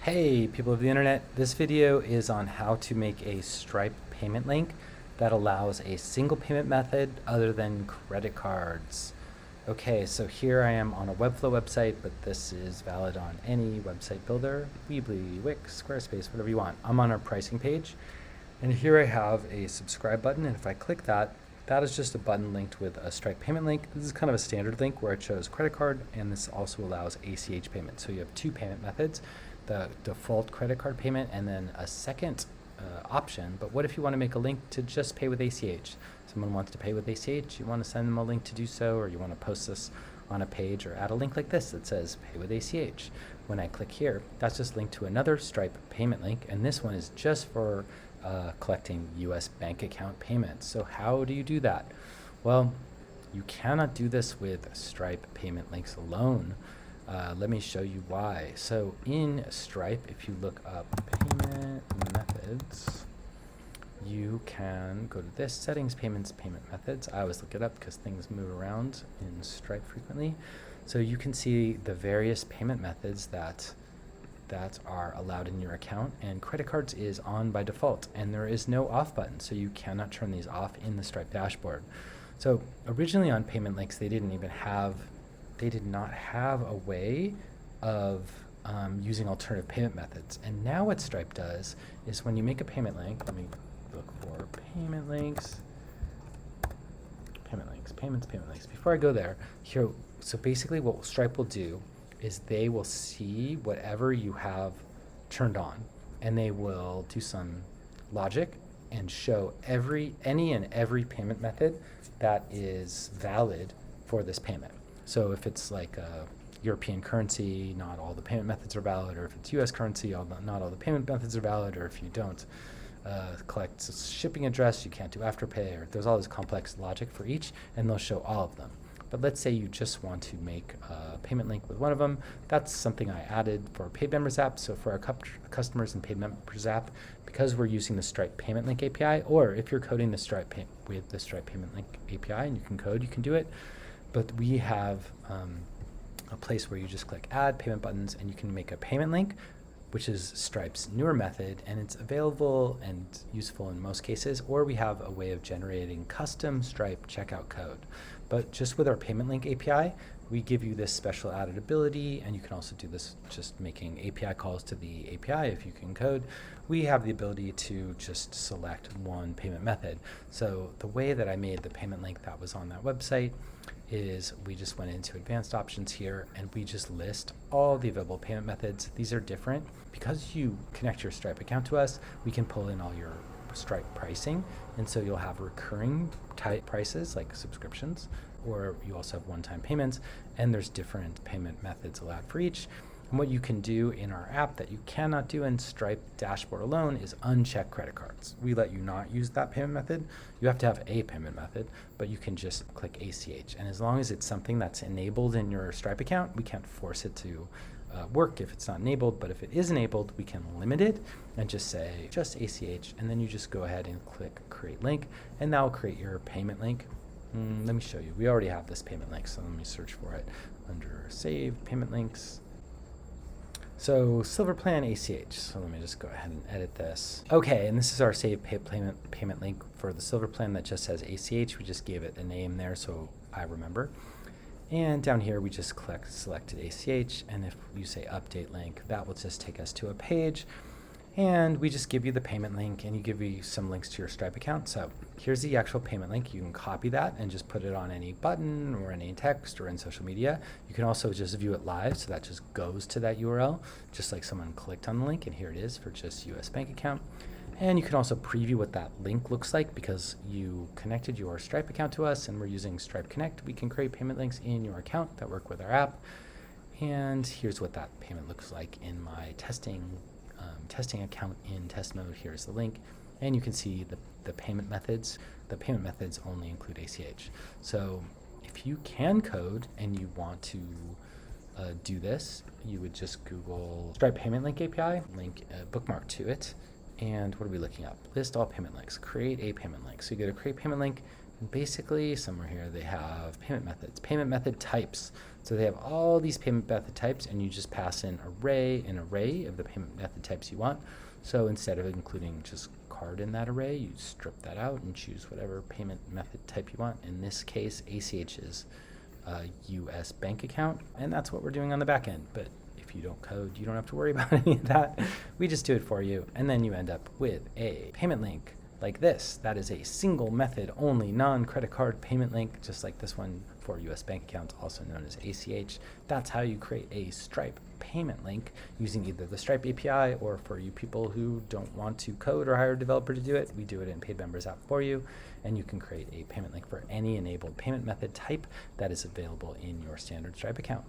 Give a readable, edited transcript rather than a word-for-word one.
Hey, people of the internet, this video is on how to make a Stripe payment link that allows a single payment method other than credit cards. Okay, so here I am on a Webflow website, but this is valid on any website builder, Weebly, Wix, Squarespace, whatever you want. I'm on our pricing page, and here I have a subscribe button, and if I click that, that is just a button linked with a Stripe payment link. This is kind of a standard link where it shows credit card, and this also allows ACH payment. So you have two payment methods, the default credit card payment and then a second option. But what if you want to make a link to just pay with ACH? Someone wants to pay with ACH, you want to send them a link to do so, or you want to post this on a page or add a link like this that says pay with ACH. When I click here, that's just linked to another Stripe payment link, and this one is just for collecting US bank account payments. So how do you do that? Well, you cannot do this with Stripe payment links alone. Let me show you why. So in Stripe, if you look up payment methods, you can go to this, settings, payments, payment methods. I always look it up because things move around in Stripe frequently. So you can see the various payment methods that are allowed in your account, and credit cards is on by default, and there is no off button, so you cannot turn these off in the Stripe dashboard. So originally on payment links, they did not have a way of using alternative payment methods. And now what Stripe does is when you make a payment link, let me look for payment links, payments, payment links. Before I go there, here, so basically what Stripe will do is they will see whatever you have turned on, and they will do some logic and show any and every payment method that is valid for this payment. So if it's like a European currency, not all the payment methods are valid, or if it's US currency, not all the payment methods are valid, or if you don't collect a shipping address, you can't do Afterpay, or there's all this complex logic for each, and they'll show all of them. But let's say you just want to make a payment link with one of them. That's something I added for Paid Members app. So for our customers in Paid Members app, because we're using the Stripe Payment Link API, or if you're coding the Stripe with the Stripe Payment Link API and you can code, you can do it. But we have a place where you just click Add Payment Buttons, and you can make a payment link, which is Stripe's newer method, and it's available and useful in most cases. Or we have a way of generating custom Stripe checkout code. But just with our payment link API, we give you this special added ability, and you can also do this just making API calls to the API if you can code. We have the ability to just select one payment method. So the way that I made the payment link that was on that website is we just went into advanced options here, and we just list all the available payment methods. These are different. Because you connect your Stripe account to us, we can pull in all your Stripe pricing, and so you'll have recurring type prices like subscriptions, or you also have one-time payments, and there's different payment methods allowed for each. And what you can do in our app that you cannot do in Stripe dashboard alone is uncheck credit cards. We let you not use that payment method. You have to have a payment method, but you can just click ACH. And as long as it's something that's enabled in your Stripe account, we can't force it to work if it's not enabled. But if it is enabled, we can limit it and just say just ACH, and then you just go ahead and click create link, and that will create your payment link. Let me show you. We already have this payment link, so let me search for it under save payment links. So Silver Plan ACH. So let me just go ahead and edit this. Okay, and this is our save payment link for the Silver Plan that just says ACH. We just gave it a name there so I remember. And down here we just selected ACH, and if you say update link, that will just take us to a page, and we just give you the payment link, and you give you some links to your Stripe account. So here's the actual payment link. You can copy that and just put it on any button or any text or in social media. You can also just view it live, so that just goes to that URL, just like someone clicked on the link, and here it is for just US bank account. And you can also preview what that link looks like because you connected your Stripe account to us, and we're using Stripe Connect. We can create payment links in your account that work with our app. And here's what that payment looks like in my testing account in test mode. Here's the link, and you can see the payment methods. The payment methods only include ACH. So if you can code and you want to do this, you would just Google Stripe Payment Link API, link bookmark to it. And what are we looking up? List all payment links, create a payment link. So you go to create payment link, And basically, somewhere here they have payment methods, payment method types. So they have all these payment method types, and you just pass in an array of the payment method types you want. So instead of including just card in that array, you strip that out and choose whatever payment method type you want. In this case, ACH is a US bank account, and that's what we're doing on the back end. But if you don't code, you don't have to worry about any of that. We just do it for you, and then you end up with a payment link like this. That is a single method only non-credit card payment link, just like this one for US bank accounts, also known as ACH. That's how you create a Stripe payment link using either the Stripe API, or for you people who don't want to code or hire a developer to do it, we do it in Paid Members app for you, and you can create a payment link for any enabled payment method type that is available in your standard Stripe account.